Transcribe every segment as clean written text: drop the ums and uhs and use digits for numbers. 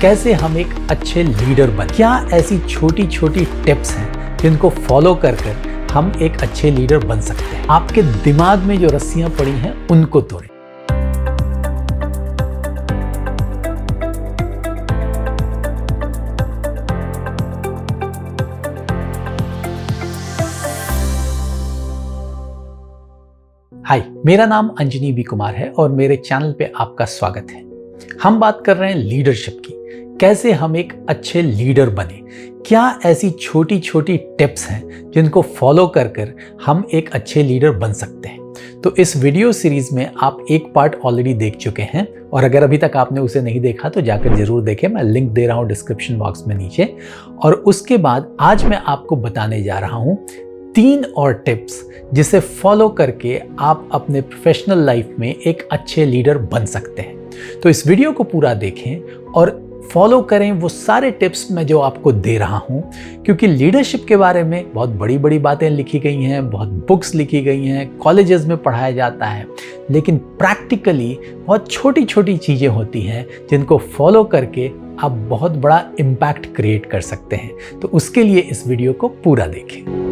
कैसे हम एक अच्छे लीडर बने। क्या ऐसी छोटी छोटी टिप्स हैं जिनको फॉलो कर हम एक अच्छे लीडर बन सकते हैं। आपके दिमाग में जो रस्सियां पड़ी हैं उनको तोड़ें। हाय, मेरा नाम अंजनी बी कुमार है और मेरे चैनल पे आपका स्वागत है। हम बात कर रहे हैं लीडरशिप की, कैसे हम एक अच्छे लीडर बने। क्या ऐसी छोटी छोटी टिप्स हैं जिनको फॉलो कर हम एक अच्छे लीडर बन सकते हैं। तो इस वीडियो सीरीज में आप एक पार्ट ऑलरेडी देख चुके हैं और अगर अभी तक आपने उसे नहीं देखा तो जाकर जरूर देखें। मैं लिंक दे रहा हूं डिस्क्रिप्शन बॉक्स में नीचे। और उसके बाद आज मैं आपको बताने जा रहा हूं 3 और टिप्स जिसे फॉलो करके आप अपने प्रोफेशनल लाइफ में एक अच्छे लीडर बन सकते हैं। तो इस वीडियो को पूरा देखें और फॉलो करें वो सारे टिप्स मैं जो आपको दे रहा हूं, क्योंकि लीडरशिप के बारे में बहुत बड़ी बड़ी बातें लिखी गई हैं, बहुत बुक्स लिखी गई हैं, कॉलेजेस में पढ़ाया जाता है, लेकिन प्रैक्टिकली बहुत छोटी छोटी चीज़ें होती हैं जिनको फॉलो करके आप बहुत बड़ा इम्पैक्ट क्रिएट कर सकते हैं। तो उसके लिए इस वीडियो को पूरा देखें।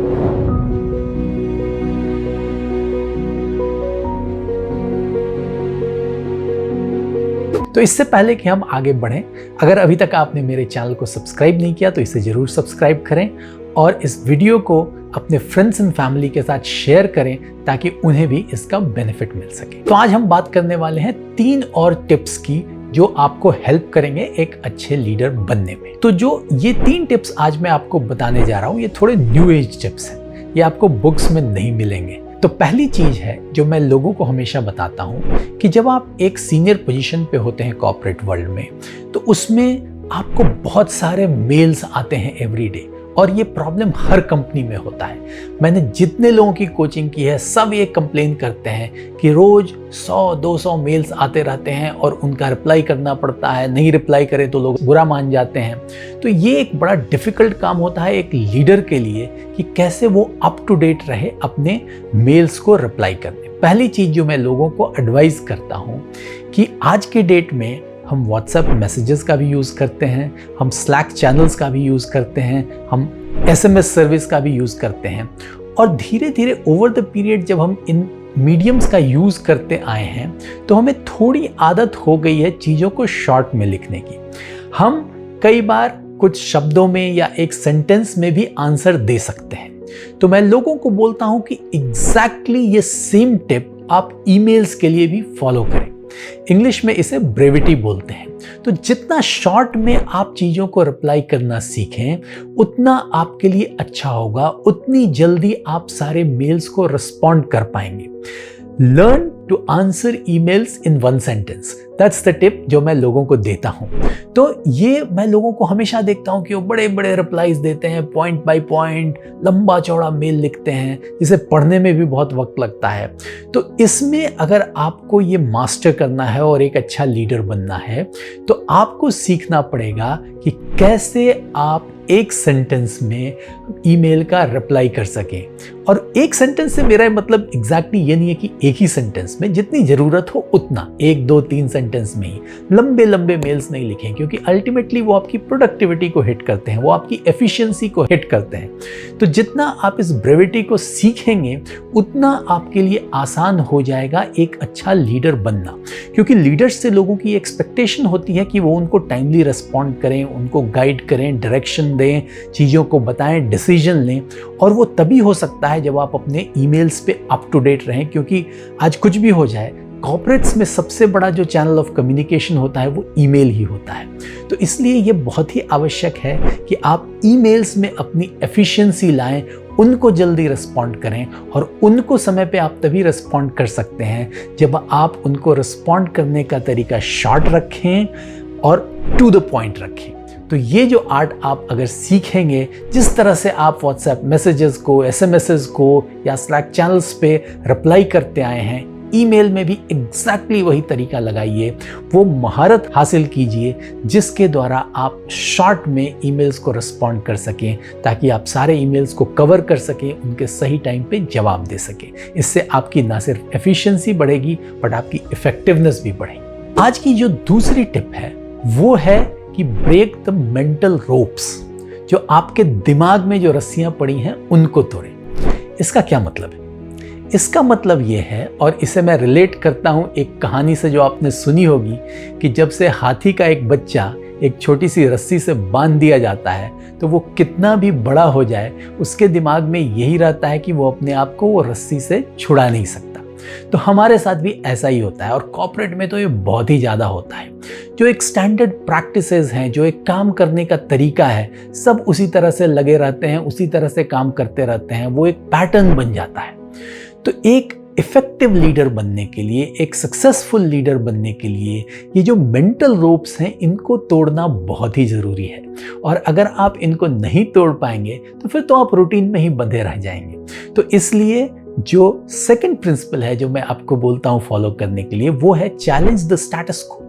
तो इससे पहले कि हम आगे बढ़ें, अगर अभी तक आपने मेरे चैनल को सब्सक्राइब नहीं किया तो इसे जरूर सब्सक्राइब करें और इस वीडियो को अपने फ्रेंड्स एंड फैमिली के साथ शेयर करें ताकि उन्हें भी इसका बेनिफिट मिल सके। तो आज हम बात करने वाले हैं 3 और टिप्स की जो आपको हेल्प करेंगे एक अच्छे लीडर बनने में। तो जो ये 3 टिप्स आज मैं आपको बताने जा रहा हूँ, ये थोड़े न्यू एज टिप्स हैं, ये आपको बुक्स में नहीं मिलेंगे। तो पहली चीज है जो मैं लोगों को हमेशा बताता हूं कि जब आप एक सीनियर पोजीशन पे होते हैं कॉर्पोरेट वर्ल्ड में, तो उसमें आपको बहुत सारे मेल्स आते हैं एवरीडे और ये प्रॉब्लम हर कंपनी में होता है। मैंने जितने लोगों की कोचिंग की है सब ये कंप्लेन करते हैं कि रोज 100-200 मेल्स आते रहते हैं और उनका रिप्लाई करना पड़ता है, नहीं रिप्लाई करें तो लोग बुरा मान जाते हैं। तो ये एक बड़ा डिफिकल्ट काम होता है एक लीडर के लिए कि कैसे वो अप टू डेट रहे अपने मेल्स को रिप्लाई करने। पहली चीज जो मैं लोगों को एडवाइस करता हूँ कि आज के डेट में हम व्हाट्सएप मैसेजेस का भी यूज़ करते हैं, हम स्लैक चैनल्स का भी यूज़ करते हैं, हम SMS सर्विस का भी यूज़ करते हैं और धीरे धीरे ओवर द पीरियड जब हम इन मीडियम्स का यूज़ करते आए हैं तो हमें थोड़ी आदत हो गई है चीज़ों को शॉर्ट में लिखने की। हम कई बार कुछ शब्दों में या एक सेंटेंस में भी आंसर दे सकते हैं। तो मैं लोगों को बोलता हूं कि एग्जैक्टली ये सेम टिप आप ईमेल्स के लिए भी फॉलो करें। इंग्लिश में इसे ब्रेविटी बोलते हैं। तो जितना शॉर्ट में आप चीजों को रिप्लाई करना सीखें उतना आपके लिए अच्छा होगा, उतनी जल्दी आप सारे मेल्स को रिस्पॉन्ड कर पाएंगे। Learn to answer emails in 1 sentence, that's the tip जो मैं लोगों को देता हूं। तो ये मैं लोगों को हमेशा देखता हूं कि वो बड़े बड़े रिप्लाईज देते हैं, पॉइंट बाय पॉइंट लंबा चौड़ा मेल लिखते हैं जिसे पढ़ने में भी बहुत वक्त लगता है। तो इसमें अगर आपको ये मास्टर करना है और एक अच्छा लीडर बनना है तो आपको सीखना पड़ेगा कि कैसे आप एक सेंटेंस में ईमेल का रिप्लाई कर सकें। और एक सेंटेंस से मेरा मतलब एग्जैक्टली ये नहीं है कि एक ही सेंटेंस में, जितनी जरूरत हो उतना 1, 2, 3 सेंटेंस में ही। लंबे लंबे मेल्स नहीं लिखें क्योंकि अल्टीमेटली वो आपकी प्रोडक्टिविटी को हिट करते हैं, वो आपकी एफिशिएंसी को हिट करते हैं। तो जितना आप इस ब्रेविटी को सीखेंगे उतना आपके लिए आसान हो जाएगा एक अच्छा लीडर बनना, क्योंकि लीडर्स से लोगों की एक्सपेक्टेशन होती है कि वो उनको टाइमली रिस्पॉन्ड करें, उनको गाइड करें, डायरेक्शन दें, चीज़ों को बताएं, डिसीजन लें। और वो तभी हो सकता है जब आप अपने ईमेल्स पे अप टू डेट रहें, क्योंकि आज कुछ भी हो जाए कॉर्पोरेट्स में सबसे बड़ा जो चैनल ऑफ कम्युनिकेशन होता है वो ईमेल ही होता है। तो इसलिए ये बहुत ही आवश्यक है कि आप ईमेल्स में अपनी एफिशिएंसी लाएं, उनको जल्दी रिस्पॉन्ड करें। और उनको समय पे आप तभी रिस्पॉन्ड कर सकते हैं जब आप उनको रिस्पॉन्ड करने का तरीका शॉर्ट रखें और टू द पॉइंट रखें। तो ये जो आर्ट आप अगर सीखेंगे, जिस तरह से आप व्हाट्सएप मैसेजेस को, SMSs को या स्लैक चैनल्स पे रिप्लाई करते आए हैं, ईमेल में भी एग्जैक्टली वही तरीका लगाइए। वो महारत हासिल कीजिए जिसके द्वारा आप शॉर्ट में ईमेल्स को रिस्पॉन्ड कर सकें, ताकि आप सारे ईमेल्स को कवर कर सकें, उनके सही टाइम पे जवाब दे सकें। इससे आपकी ना सिर्फ एफिशिएंसी बढ़ेगी बट आपकी इफेक्टिवनेस भी बढ़ेगी। आज की जो दूसरी टिप है वो है कि ब्रेक द मेंटल रोप्स, जो आपके दिमाग में जो रस्सियां पड़ी हैं उनको तोड़ें। इसका क्या मतलब है? इसका मतलब ये है, और इसे मैं रिलेट करता हूँ एक कहानी से जो आपने सुनी होगी, कि जब से हाथी का एक बच्चा एक छोटी सी रस्सी से बांध दिया जाता है तो वो कितना भी बड़ा हो जाए उसके दिमाग में यही रहता है कि वो अपने आप को वो रस्सी से छुड़ा नहीं सकता। तो हमारे साथ भी ऐसा ही होता है, और कॉर्पोरेट में तो ये बहुत ही ज़्यादा होता है। जो एक स्टैंडर्ड प्रैक्टिसेस हैं, जो एक काम करने का तरीका है, सब उसी तरह से लगे रहते हैं, उसी तरह से काम करते रहते हैं, वो एक पैटर्न बन जाता है। तो एक इफेक्टिव लीडर बनने के लिए, एक सक्सेसफुल लीडर बनने के लिए ये जो मेंटल रोप्स हैं इनको तोड़ना बहुत ही ज़रूरी है। और अगर आप इनको नहीं तोड़ पाएंगे तो फिर तो आप रूटीन में ही बंधे रह जाएंगे। तो इसलिए जो सेकंड प्रिंसिपल है जो मैं आपको बोलता हूँ फॉलो करने के लिए, वो है चैलेंज द स्टेटस को।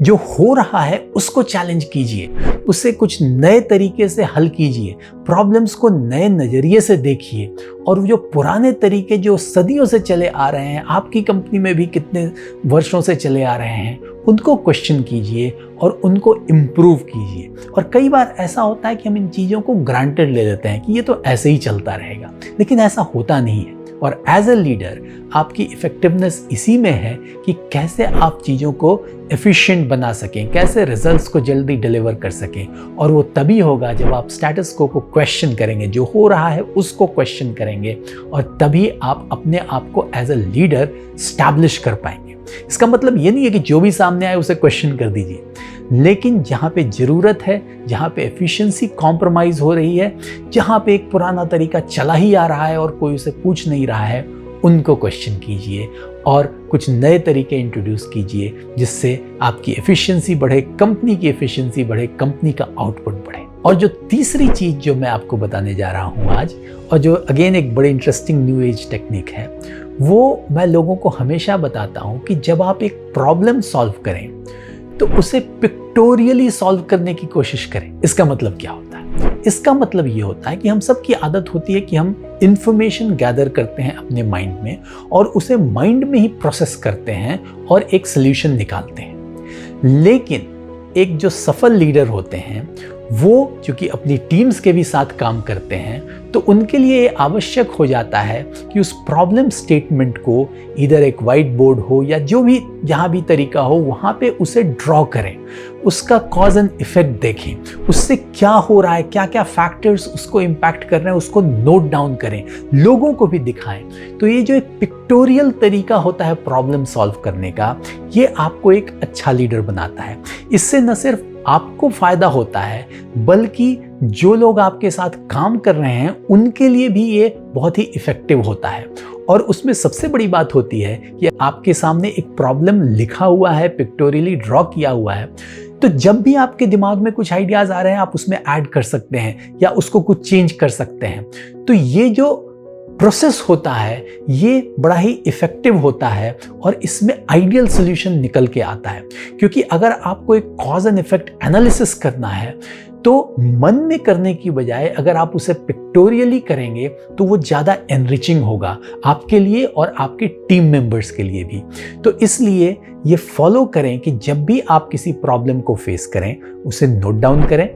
जो हो रहा है उसको चैलेंज कीजिए, उससे कुछ नए तरीके से हल कीजिए, प्रॉब्लम्स को नए नज़रिए से देखिए, और जो पुराने तरीके जो सदियों से चले आ रहे हैं, आपकी कंपनी में भी कितने वर्षों से चले आ रहे हैं, उनको क्वेश्चन कीजिए और उनको इम्प्रूव कीजिए। और कई बार ऐसा होता है कि हम इन चीज़ों को ग्रांटेड ले लेते हैं कि ये तो ऐसे ही चलता रहेगा, लेकिन ऐसा होता नहीं है। और एज ए लीडर आपकी इफ़ेक्टिवनेस इसी में है कि कैसे आप चीज़ों को एफिशिएंट बना सकें, कैसे रिजल्ट्स को जल्दी डिलीवर कर सकें। और वो तभी होगा जब आप स्टेटस को क्वेश्चन करेंगे, जो हो रहा है उसको क्वेश्चन करेंगे, और तभी आप अपने आप को एज ए लीडर स्टैब्लिश कर पाएंगे। इसका मतलब ये नहीं है कि जो भी सामने आए उसे क्वेश्चन कर दीजिए, लेकिन जहाँ पे ज़रूरत है, जहाँ पे एफिशिएंसी कॉम्प्रोमाइज़ हो रही है, जहाँ पे एक पुराना तरीका चला ही आ रहा है और कोई उसे पूछ नहीं रहा है, उनको क्वेश्चन कीजिए और कुछ नए तरीके इंट्रोड्यूस कीजिए, जिससे आपकी एफिशिएंसी बढ़े, कंपनी की एफिशिएंसी बढ़े, कंपनी का आउटपुट बढ़े। और जो तीसरी चीज़ जो मैं आपको बताने जा रहा हूँ आज, और जो अगेन एक बड़ी इंटरेस्टिंग न्यू एज टेक्निक है, वो मैं लोगों को हमेशा बताता हूँ कि जब आप एक प्रॉब्लम सॉल्व करें तो उसे पिक्टोरियली सॉल्व करने की कोशिश करें। इसका मतलब क्या होता है? इसका मतलब ये होता है कि हम सबकी आदत होती है कि हम इंफॉर्मेशन गैदर करते हैं अपने माइंड में, और उसे माइंड में ही प्रोसेस करते हैं और एक सॉल्यूशन निकालते हैं। लेकिन एक जो सफल लीडर होते हैं वो चूंकि अपनी टीम्स के भी साथ काम करते हैं, तो उनके लिए ये आवश्यक हो जाता है कि उस प्रॉब्लम स्टेटमेंट को इधर एक वाइट बोर्ड हो या जो भी जहाँ भी तरीका हो वहाँ पे उसे ड्रॉ करें, उसका कॉज एंड इफेक्ट देखें, उससे क्या हो रहा है, क्या क्या फैक्टर्स उसको इम्पैक्ट कर रहे हैं, उसको नोट डाउन करें, लोगों को भी दिखाएं। तो ये जो एक पिक्टोरियल तरीका होता है प्रॉब्लम सॉल्व करने का, ये आपको एक अच्छा लीडर बनाता है। इससे न सिर्फ आपको फायदा होता है, बल्कि जो लोग आपके साथ काम कर रहे हैं उनके लिए भी ये बहुत ही इफेक्टिव होता है। और उसमें सबसे बड़ी बात होती है कि आपके सामने एक प्रॉब्लम लिखा हुआ है, पिक्टोरियली ड्रॉ किया हुआ है, तो जब भी आपके दिमाग में कुछ आइडियाज आ रहे हैं आप उसमें ऐड कर सकते हैं या उसको कुछ चेंज कर सकते हैं। तो ये जो प्रोसेस होता है ये बड़ा ही इफेक्टिव होता है और इसमें आइडियल सॉल्यूशन निकल के आता है। क्योंकि अगर आपको एक कॉज एंड इफेक्ट एनालिसिस करना है तो मन में करने की बजाय अगर आप उसे पिक्टोरियली करेंगे तो वो ज़्यादा एनरिचिंग होगा आपके लिए और आपके टीम मेंबर्स के लिए भी। तो इसलिए ये फॉलो करें कि जब भी आप किसी प्रॉब्लम को फेस करें उसे नोट डाउन करें,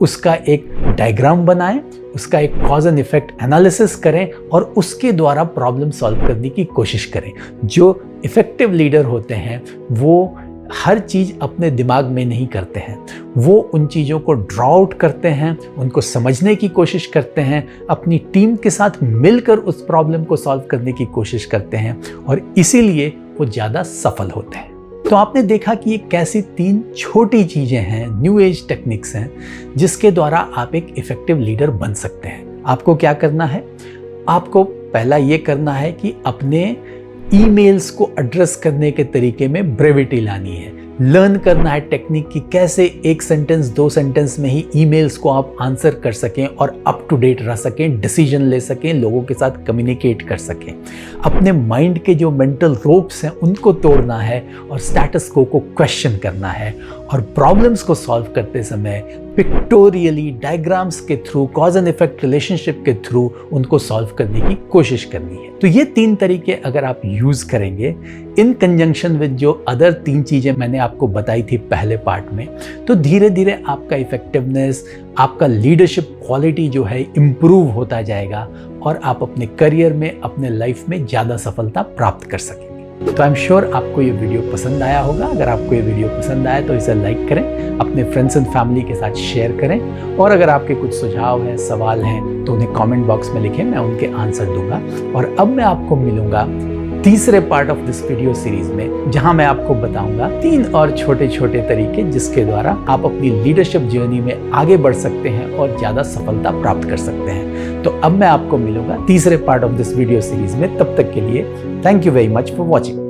उसका एक डायग्राम बनाएं, उसका एक कॉज एंड इफेक्ट एनालिसिस करें और उसके द्वारा प्रॉब्लम सॉल्व करने की कोशिश करें। जो इफेक्टिव लीडर होते हैं वो हर चीज़ अपने दिमाग में नहीं करते हैं, वो उन चीज़ों को ड्रॉ आउट करते हैं, उनको समझने की कोशिश करते हैं, अपनी टीम के साथ मिलकर उस प्रॉब्लम को सॉल्व करने की कोशिश करते हैं और इसीलिए वो ज़्यादा सफल होते हैं। तो आपने देखा कि ये कैसी 3 छोटी चीज़ें हैं, न्यू एज टेक्निक्स हैं, जिसके द्वारा आप एक इफेक्टिव लीडर बन सकते हैं। आपको क्या करना है? आपको पहला ये करना है कि अपने ईमेल्स को एड्रेस करने के तरीके में ब्रेविटी लानी है। लर्न करना है टेक्निक कि कैसे 1 सेंटेंस 2 सेंटेंस में ही ईमेल्स को आप आंसर कर सकें और अप टू डेट रह सकें, डिसीजन ले सकें, लोगों के साथ कम्युनिकेट कर सकें। अपने माइंड के जो मेंटल रोप्स हैं उनको तोड़ना है और स्टेटस को क्वेश्चन करना है। और प्रॉब्लम्स को सॉल्व करते समय पिक्टोरियली डायग्राम्स के through, cause and effect relationship के थ्रू उनको सॉल्व करने की कोशिश करनी है। तो ये 3 तरीके अगर आप यूज करेंगे इन कंजंक्शन विद जो अदर 3 चीजें मैंने आपको बताई थी पहले पार्ट में, तो धीरे धीरे आपका इफेक्टिवनेस, आपका लीडरशिप क्वालिटी जो है इम्प्रूव होता जाएगा और आप अपने करियर में, अपने लाइफ में ज़्यादा सफलता प्राप्त कर सकेंगे। तो आई एम श्योर आपको ये वीडियो पसंद आया होगा। अगर आपको ये वीडियो पसंद आया तो इसे लाइक करें, अपने फ्रेंड्स एंड फैमिली के साथ शेयर करें, और अगर आपके कुछ सुझाव हैं, सवाल हैं तो उन्हें कमेंट बॉक्स में लिखें, मैं उनके आंसर दूंगा। और अब मैं आपको मिलूंगा तीसरे part of this video series में, जहां मैं आपको बताऊंगा 3 और छोटे छोटे तरीके जिसके द्वारा आप अपनी लीडरशिप जर्नी में आगे बढ़ सकते हैं और ज्यादा सफलता प्राप्त कर सकते हैं। तो अब मैं आपको मिलूंगा तीसरे part of this video series में। तब तक के लिए thank you very much for watching.